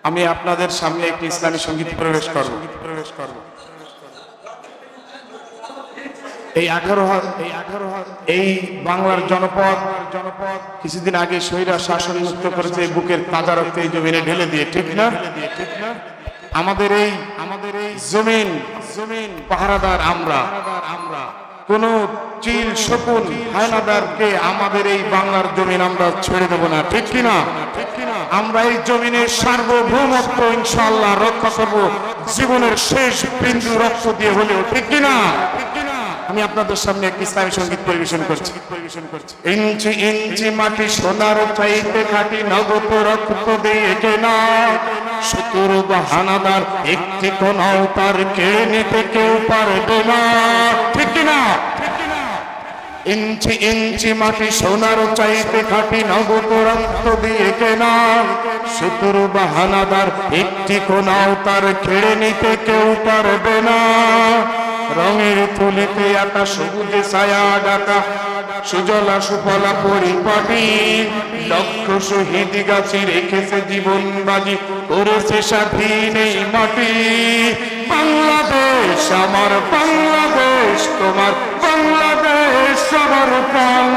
আমি আপনাদের সামনে একটি ইসলামী সঙ্গীত প্রবেশ করব। এই বাংলার জনপদ কিছুদিন আগে স্বৈরা শাসন মুক্ত করেছে, বুকের তাজা রক্ত এই জমিনে ঢেলে দিয়ে, ঠিক না? আমাদের এই জমিন পাহারাদার আমরা। কোন চিল শকুন হায়নাদারকে আমাদের এই বাংলার জমিন আমরা ছেড়ে দেব না, ঠিক কিনা? আমরা এই জমিনের সার্বভৌমত্ব ইনশাআল্লাহ রক্ষা করব, জীবনের শেষ বিন্দু রক্ত দিয়ে হলেও, ঠিক কিনা? আমি আপনাদের সামনে একটি ইসলামী সঙ্গীত পরিবেশন করছি। ইঞ্চি ইঞ্চি মাটি সোনার চাইতে খাঁটি, নগদ রক্ত দিয়ে কেনা, শত্রু বাহানাদার একটি কোনাও তার কেড়ে নিতে কেউ পারবে না, ঠিক কিনা? ইঞ্চি ইঞ্চি মাটি সোনার চাইতে খাঁটি, নগদ রক্ত দিয়ে কেনা, শত্রু বাহানাদার একটি কোনাও তার কেড়ে নিতে কেউ পারবে না। রঙের থলিতে আঁকা সবুজে ছায়া ডাকা, সুজলা সুফলা পরিপাটি, লক্ষ শহীদ গাছে রেখেছে জীবন বাজি, করেছে স্বাধীন এই মাটি। বাংলাদেশ আমার, বাংলাদেশ তোমার, বাংলাদেশ সবার প্রাণ।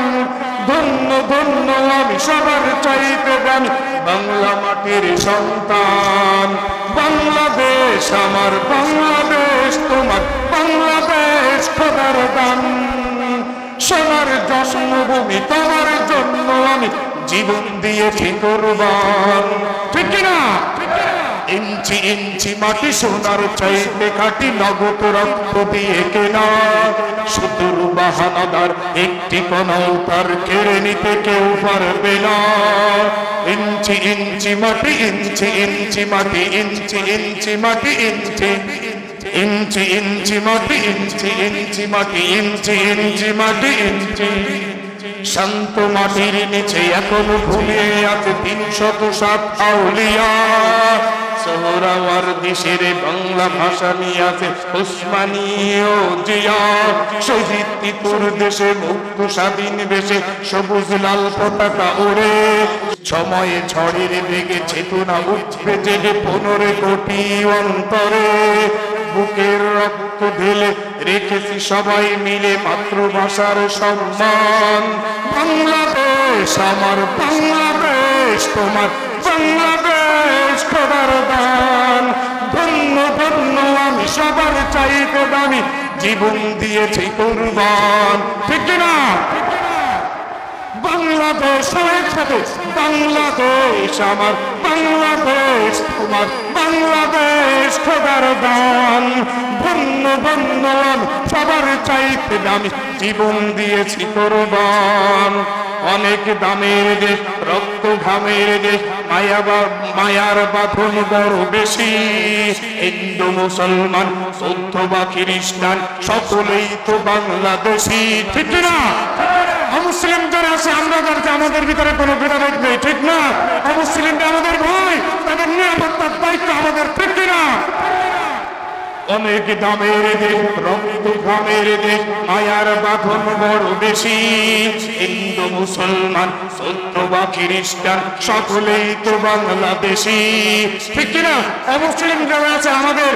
ধন্য ধন্য আমি সবার চাইতে দামি বাংলা মাটির সন্তান। বাংলাদেশ আমার, বাংলাদেশ তোমার, বাংলাদেশ খোদার দান। সোনার জন্মভূমি তোমার জন্য আমি জীবন দিয়েছি কুরবান, ঠিক কিনা? ইঞ্চি ইঞ্চি মাটি সোনার চাইতে খাঁটি, নগদ রক্ত দিয়ে কেনা, শত্রু বাহানাদার একটি কোনাও তার কেড়ে নিতে কেউ পারবে না। ইঞ্চি ইঞ্চি মাটি, ইঞ্চি ইঞ্চি মাটি, ইঞ্চি ইঞ্চি মাটি, ইঞ্চি ইঞ্চি ইঞ্চি মাটি, ইঞ্চি ইঞ্চি মাটি, ইঞ্চি ইঞ্চি মাটি, ইঞ্চি। শান্ত মাটির নিচে এখন ঘুমিয়ে আছে ৩০৭ আউলিয়া। সোহরাওয়ার দেশের বাংলা ভাষা নিয়ে আছে ওসমানীয় জিয়া। শহীদ তিতুর দেশে মুক্ত স্বাধীন বেশে সবুজ লাল পতাকা ওড়ে। সময়ে ঝড়ের বেগে চেতনা উঠবে জেগে ১৫ কোটি অন্তরে। বুকের রক্ত ঢেলে রেখেছি সবাই মিলে মাতৃভাষার সম্মান। বাংলাদেশ আমার, বাংলাদেশ তোমার, বাংলাদেশ খোদার দান। ধন্য ধন্য আমি সবার চাইতে দামি জীবন দিয়েছি কুরবান, ঠিক না? বাংলাদেশ একসাথে, বাংলাদেশ আমার, বাংলাদেশ তোমার, বাংলাদেশ খোদার দান। ধন্য ধন্য আমি সবার চাইতে দামি জীবন দিয়েছি কুরবান। অনেক দামের দেশ, রক্ত ঘামের দেশ, মায়ার বাঁধন বড় বেশি। হিন্দু মুসলমান বৌদ্ধ বা খ্রিস্টান সকলেই তো বাংলাদেশি, ঠিক না? মুসলিম যারা আছে আমরা যারা, আমাদের ভিতরে কোনো ভেদাভেদ নেই, ঠিক না? মুসলিমরা আমাদের ভাই, তাদের নিরাপত্তার দায়িত্ব আমাদের, ঠিক না? অনেক দামের দেশ, রক্ত ঘামের দেশ, মায়ার বাঁধন বড় বেশি। হিন্দু মুসলমান বৌদ্ধ বা খ্রিস্টান সকলেই তো বাংলাদেশি, ঠিক কিনা? মুসলিম যারা আছে আমাদের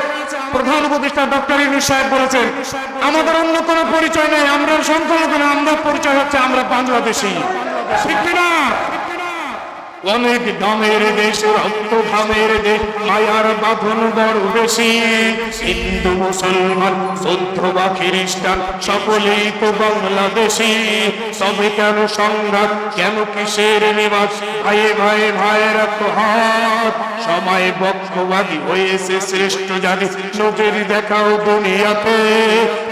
প্রধান উপদেষ্টা ডক্টর ইউনূস সাহেব বলেছেন আমাদের অন্য কোনো পরিচয় নেই, আমরা সংখ্যালঘু না, আমরা পরিচয় হচ্ছে আমরা বাংলাদেশি, ঠিক কিনা? অনেক দামের দেশ, রক্ত ঘামের দেশ, মায়ার বাঁধন বড় বেশি। হিন্দু মুসলমান বৌদ্ধ বা খ্রিস্টান সকলেই তো বাংলাদেশি। তবে কেন সংঘাত, কেন কিসের নিবাস? ভাইয়ে ভাইয়ে ভাইয়ের তো হাত। সময় বক্ষবাদী হয়েছে শ্রেষ্ঠ জাতি, নজর দেখাও দুনিয়াতে।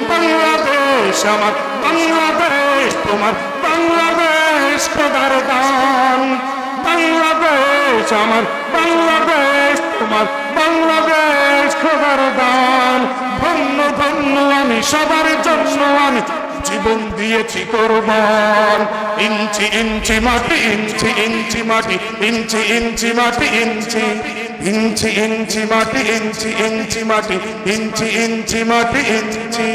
বাংলাদেশ আমার, বাংলাদেশ তোমার, বাংলাদেশ খোদার দান। বাংলাদেশ আমার, বাংলাদেশ তোমার, বাংলাদেশ খোদার দান। ধন্য ধন্য আমি সবার জন্য আমি জীবন দিয়েছি কুরবান। ইঞ্চি ইঞ্চি মাটি, ইঞ্চি ইঞ্চি মাটি, ইঞ্চি ইঞ্চি মাটি, ইঞ্চি ইঞ্চি ইঞ্চি মাটি, ইঞ্চি ইঞ্চি মাটি, ইঞ্চি ইঞ্চি মাটি, ইঞ্চি।